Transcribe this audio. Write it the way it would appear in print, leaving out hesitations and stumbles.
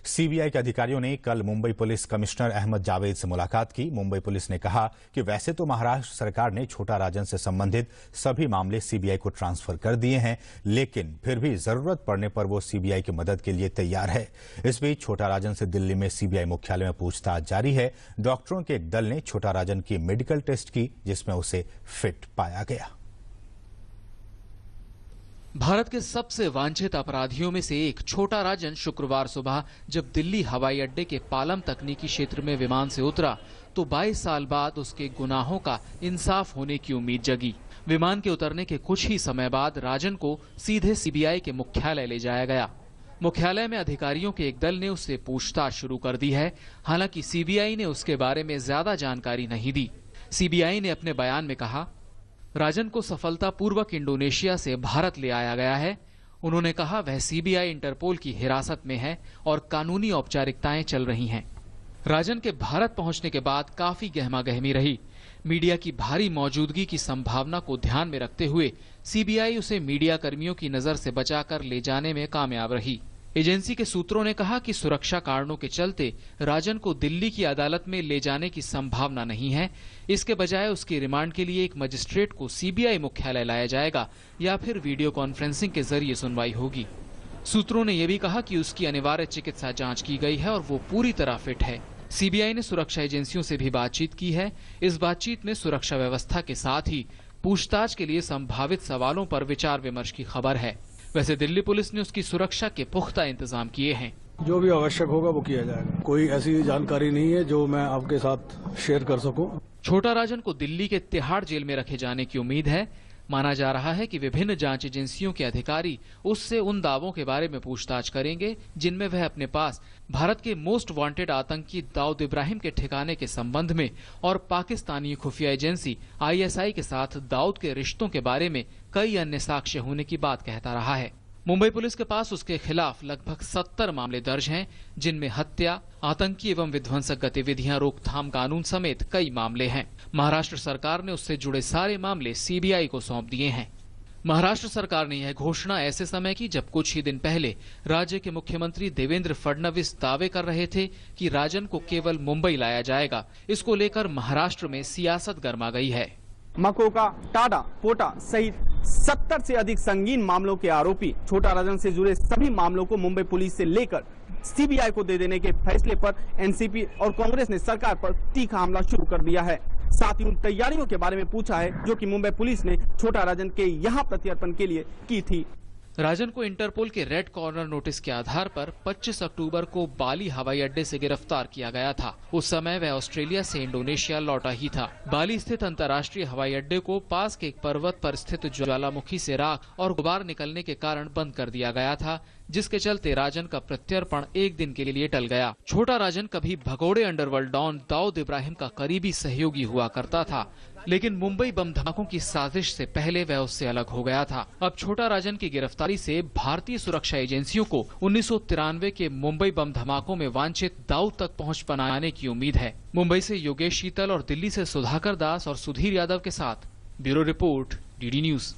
CBI के अधिकारियों ने कल मुंबई पुलिस कमिश्नर अहमद जावेद से मुलाकात की। मुंबई पुलिस ने कहा कि वैसे तो महाराष्ट्र सरकार ने छोटा राजन से संबंधित सभी मामले सीबीआई को ट्रांसफर कर दिए हैं, लेकिन फिर भी जरूरत पड़ने पर वो सीबीआई की मदद के लिए तैयार है। इस बीच छोटा राजन से दिल्ली में सीबीआई मुख्यालय में पूछताछ जारी है। डॉक्टरों के एक दल ने छोटा राजन की मेडिकल टेस्ट की, जिसमें उसे फिट पाया गया। भारत के सबसे वांछित अपराधियों में से एक छोटा राजन शुक्रवार सुबह जब दिल्ली हवाई अड्डे के पालम तकनीकी क्षेत्र में विमान से उतरा तो 22 साल बाद उसके गुनाहों का इंसाफ होने की उम्मीद जगी। विमान के उतरने के कुछ ही समय बाद राजन को सीधे सीबीआई के मुख्यालय ले जाया गया। मुख्यालय में अधिकारियों के एक दल ने उससे पूछताछ शुरू कर दी है। हालांकि सीबीआई ने उसके बारे में ज्यादा जानकारी नहीं दी। सीबीआई ने अपने बयान में कहा, राजन को सफलतापूर्वक इंडोनेशिया से भारत ले आया गया है। उन्होंने कहा वह सीबीआई इंटरपोल की हिरासत में है और कानूनी औपचारिकताएं चल रही हैं। राजन के भारत पहुंचने के बाद काफी गहमागहमी रही। मीडिया की भारी मौजूदगी की संभावना को ध्यान में रखते हुए सीबीआई उसे मीडिया कर्मियों की नजर से बचाकर ले जाने में कामयाब रही। एजेंसी के सूत्रों ने कहा कि सुरक्षा कारणों के चलते राजन को दिल्ली की अदालत में ले जाने की संभावना नहीं है। इसके बजाय उसकी रिमांड के लिए एक मजिस्ट्रेट को सीबीआई मुख्यालय लाया जाएगा या फिर वीडियो कॉन्फ्रेंसिंग के जरिए सुनवाई होगी। सूत्रों ने यह भी कहा कि उसकी अनिवार्य चिकित्सा जांच की गई है और वो पूरी तरह फिट है। सीबीआई ने सुरक्षा एजेंसियों से भी बातचीत की है। इस बातचीत में सुरक्षा व्यवस्था के साथ ही पूछताछ के लिए संभावित सवालों पर विचार विमर्श की खबर है। वैसे दिल्ली पुलिस ने उसकी सुरक्षा के पुख्ता इंतजाम किए हैं। जो भी आवश्यक होगा वो किया जाएगा। कोई ऐसी जानकारी नहीं है जो मैं आपके साथ शेयर कर सकूं। छोटा राजन को दिल्ली के तिहाड़ जेल में रखे जाने की उम्मीद है। माना जा रहा है कि विभिन्न जांच एजेंसियों के अधिकारी उससे उन दावों के बारे में पूछताछ करेंगे जिनमें वह अपने पास भारत के मोस्ट वांटेड आतंकी दाऊद इब्राहिम के ठिकाने के संबंध में और पाकिस्तानी खुफिया एजेंसी आईएसआई के साथ दाऊद के रिश्तों के बारे में कई अन्य साक्ष्य होने की बात कहता रहा है। मुंबई पुलिस के पास उसके खिलाफ लगभग 70 मामले दर्ज हैं, जिनमें हत्या, आतंकी एवं विध्वंसक गतिविधियां रोकथाम कानून समेत कई मामले हैं। महाराष्ट्र सरकार ने उससे जुड़े सारे मामले सीबीआई को सौंप दिए हैं। महाराष्ट्र सरकार ने यह घोषणा ऐसे समय की जब कुछ ही दिन पहले राज्य के मुख्यमंत्री देवेंद्र फडणवीस दावे कर रहे थे कि राजन को केवल मुंबई लाया जाएगा। इसको लेकर महाराष्ट्र में सियासत गर्मा गई है। मकोका, टाडा, पोटा सहित 70 से अधिक संगीन मामलों के आरोपी छोटा राजन से जुड़े सभी मामलों को मुंबई पुलिस से लेकर सीबीआई को दे देने के फैसले पर एनसीपी और कांग्रेस ने सरकार पर तीखा हमला शुरू कर दिया है। साथ ही उन तैयारियों के बारे में पूछा है जो कि मुंबई पुलिस ने छोटा राजन के यहां प्रत्यर्पण के लिए की थी। राजन को इंटरपोल के रेड कॉर्नर नोटिस के आधार पर 25 अक्टूबर को बाली हवाई अड्डे से गिरफ्तार किया गया था। उस समय वह ऑस्ट्रेलिया से इंडोनेशिया लौटा ही था। बाली स्थित अंतर्राष्ट्रीय हवाई अड्डे को पास के एक पर्वत पर स्थित ज्वालामुखी से राख और गुबार निकलने के कारण बंद कर दिया गया था, जिसके चलते राजन का प्रत्यर्पण एक दिन के लिए टल गया। छोटा राजन कभी भगोड़े अंडरवर्ल्ड डॉन दाऊद इब्राहिम का करीबी सहयोगी हुआ करता था, लेकिन मुंबई बम धमाकों की साजिश से पहले वह उससे अलग हो गया था। अब छोटा राजन की गिरफ्तारी से भारतीय सुरक्षा एजेंसियों को 1993 के मुंबई बम धमाकों में वांछित दाऊद तक पहुंच बनाने की उम्मीद है। मुंबई से योगेश शीतल और दिल्ली से सुधाकर दास और सुधीर यादव के साथ ब्यूरो रिपोर्ट, डीडी न्यूज।